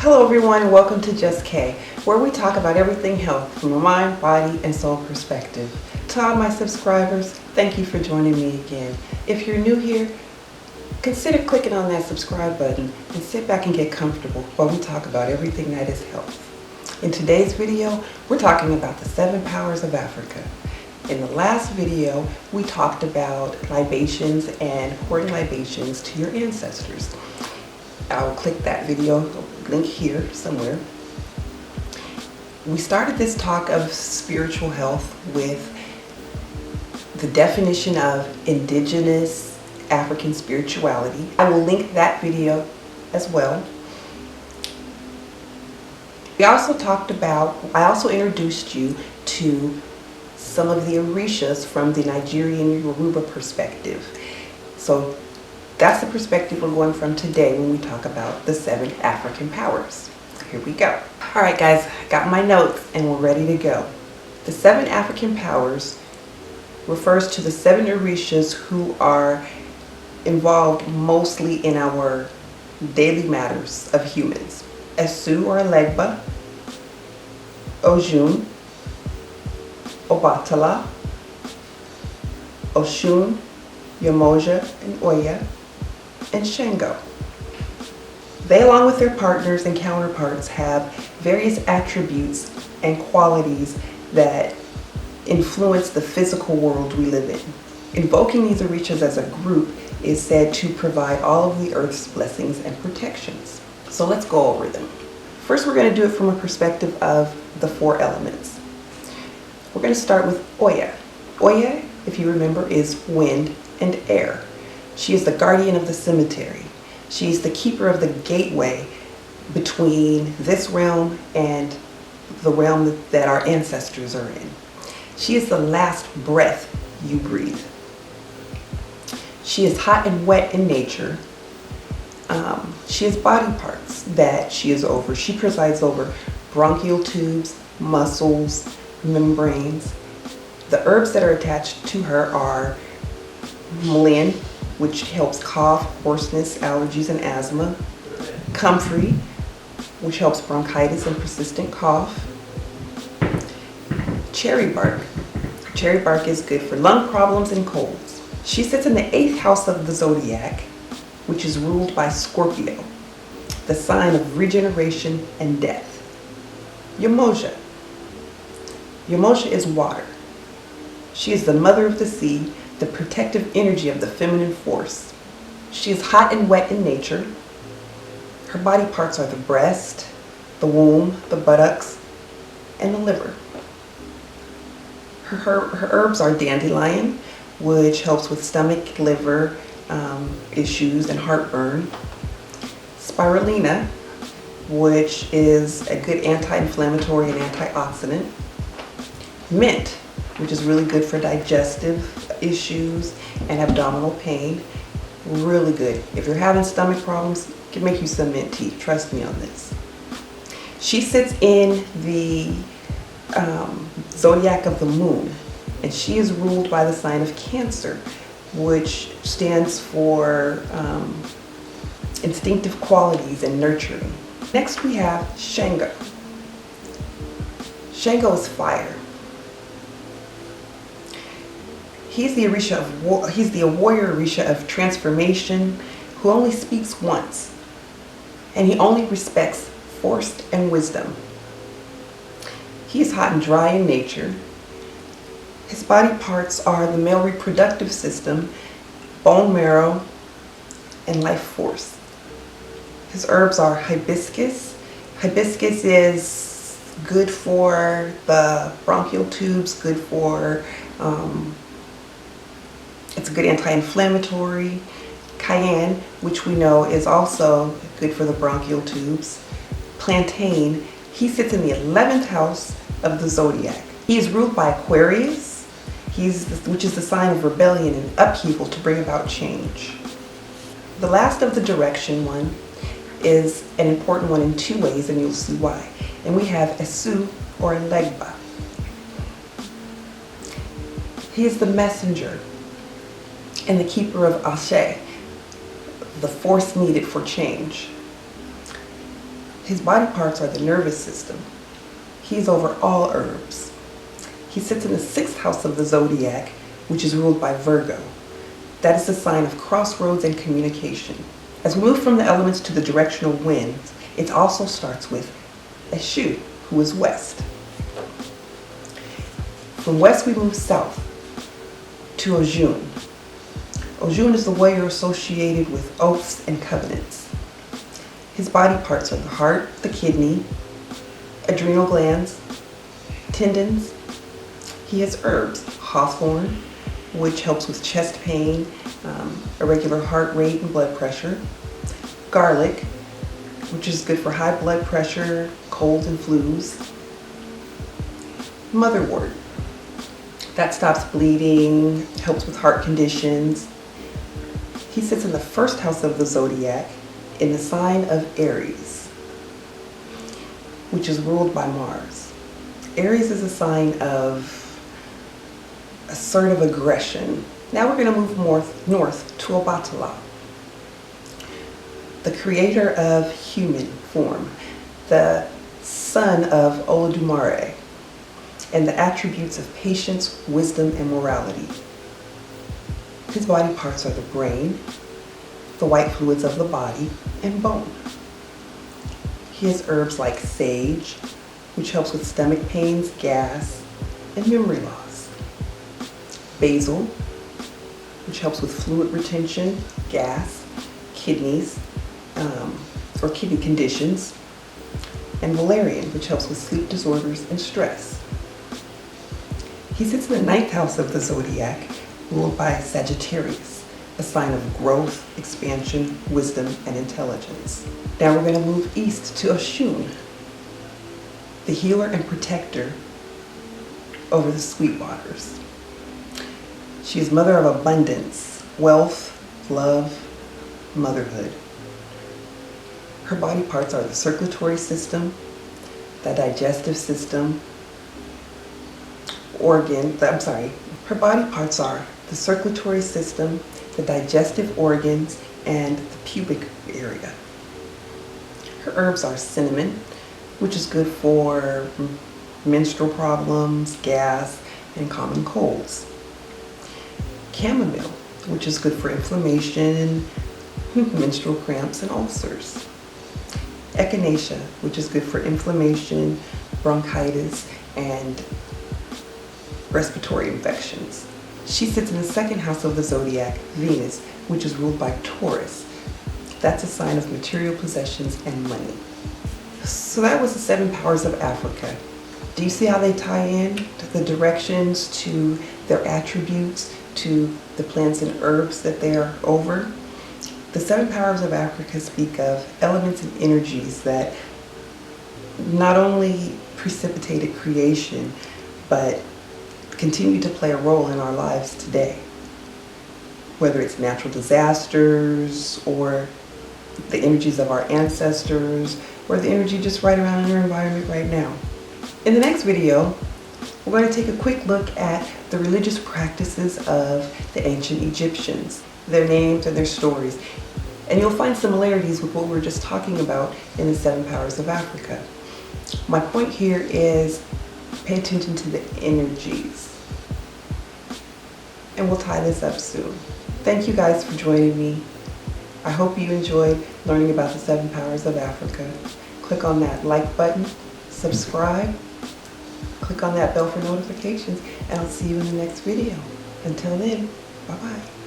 Hello everyone, and welcome to Just K, where we talk about everything health from a mind, body, and soul perspective. To all my subscribers, thank you for joining me again. If you're new here, consider clicking on that subscribe button and sit back and get comfortable while we talk about everything that is health. In today's video, we're talking about the 7 powers of Africa. In the last video, we talked about libations and pouring libations to your ancestors. I'll click that video link here somewhere. We started this talk of spiritual health with the definition of indigenous African spirituality. I will link that video as well. I also introduced you to some of the Orishas from the Nigerian Yoruba perspective. So that's the perspective we're going from today when we talk about the 7 African powers. Here we go. All right, guys, I got my notes and we're ready to go. The 7 African powers refers to the 7 Orishas who are involved mostly in our daily matters of humans. Esu or Legba, Oshun, Obatala, Oshun, Yamosa, and Oya, and Shango. They, along with their partners and counterparts, have various attributes and qualities that influence the physical world we live in. Invoking these Orishas as a group is said to provide all of the earth's blessings and protections. So let's go over them. First, we're going to do it from a perspective of the 4 elements. We're going to start with Oya. Oya, if you remember, is wind and air. She is the guardian of the cemetery. She's the keeper of the gateway between this realm and the realm that our ancestors are in. She is the last breath you breathe. She is hot and wet in nature. She has body parts that she is over. She presides over bronchial tubes, muscles, membranes. The herbs that are attached to her are mullein, which helps cough, hoarseness, allergies, and asthma. Comfrey, which helps bronchitis and persistent cough. Cherry bark. Cherry bark is good for lung problems and colds. She sits in the 8th house of the zodiac, which is ruled by Scorpio, the sign of regeneration and death. Yamosa. Yamosa is water. She is the mother of the sea, the protective energy of the feminine force. She is hot and wet in nature. Her body parts are the breast, the womb, the buttocks, and the liver. Her herbs are dandelion, which helps with stomach, liver issues, and heartburn. Spirulina, which is a good anti-inflammatory and antioxidant. Mint, which is really good for digestive issues and abdominal pain. Really good. If you're having stomach problems, it can make you some mint tea. Trust me on this. She sits in the zodiac of the moon, and she is ruled by the sign of Cancer, which stands for instinctive qualities and nurturing. Next we have Shanga. Shango is fire. He's the warrior Orisha of transformation, who only speaks once, and he only respects force and wisdom. He is hot and dry in nature. His body parts are the male reproductive system, bone marrow, and life force. His herbs are hibiscus. Hibiscus is good for the bronchial tubes, good for it's a good anti-inflammatory. Cayenne, which we know is also good for the bronchial tubes. Plantain, he sits in the 11th house of the zodiac. He is ruled by Aries, which is the sign of rebellion and upheaval to bring about change. The last of the direction one is an important one in 2 ways, and you'll see why. And we have Esu or Legba. He is the messenger and the keeper of Ashe, the force needed for change. His body parts are the nervous system. He's over all herbs. He sits in the 6th house of the zodiac, which is ruled by Virgo. That is the sign of crossroads and communication. As we move from the elements to the directional winds, it also starts with Oshun, who is west. From west we move south to Oshun. Oshun is the warrior associated with oaths and covenants. His body parts are the heart, the kidney, adrenal glands, tendons. He has herbs, hawthorn, which helps with chest pain, irregular heart rate and blood pressure. Garlic, which is good for high blood pressure, colds and flus. Motherwort, that stops bleeding, helps with heart conditions. He sits in the 1st house of the zodiac in the sign of Aries, which is ruled by Mars. Aries is a sign of assertive aggression. Now we're going to move north to Obatala, the creator of human form, the son of Olodumare, and the attributes of patience, wisdom, and morality. His body parts are the brain, the white fluids of the body, and bone. He has herbs like sage, which helps with stomach pains, gas, and memory loss. Basil, which helps with fluid retention, gas, kidneys, or kidney conditions. And valerian, which helps with sleep disorders and stress. He sits in the 9th house of the zodiac, ruled by Sagittarius, a sign of growth, expansion, wisdom, and intelligence. Now we're going to move east to Oshun, the healer and protector over the sweet waters. She is mother of abundance, wealth, love, motherhood. Her body parts are the circulatory system, the digestive system, her body parts are the circulatory system, the digestive organs, and the pubic area. Her herbs are cinnamon, which is good for menstrual problems, gas, and common colds. Chamomile, which is good for inflammation, menstrual cramps, and ulcers. Echinacea, which is good for inflammation, bronchitis, and respiratory infections. She sits in the 2nd house of the zodiac, Venus, which is ruled by Taurus. That's a sign of material possessions and money. So that was the 7 powers of Africa. Do you see how they tie in to the directions, to their attributes, to the plants and herbs that they are over? The 7 powers of Africa speak of elements and energies that not only precipitated creation, but continue to play a role in our lives today. Whether it's natural disasters, or the energies of our ancestors, or the energy just right around in your environment right now. In the next video, we're going to take a quick look at the religious practices of the ancient Egyptians, their names and their stories. And you'll find similarities with what we were just talking about in the 7 powers of Africa. My point here is pay attention to the energies. And we'll tie this up soon. Thank you guys for joining me. I hope you enjoyed learning about the 7 powers of Africa. Click on that like button, subscribe, click on that bell for notifications, and I'll see you in the next video. Until then, bye-bye.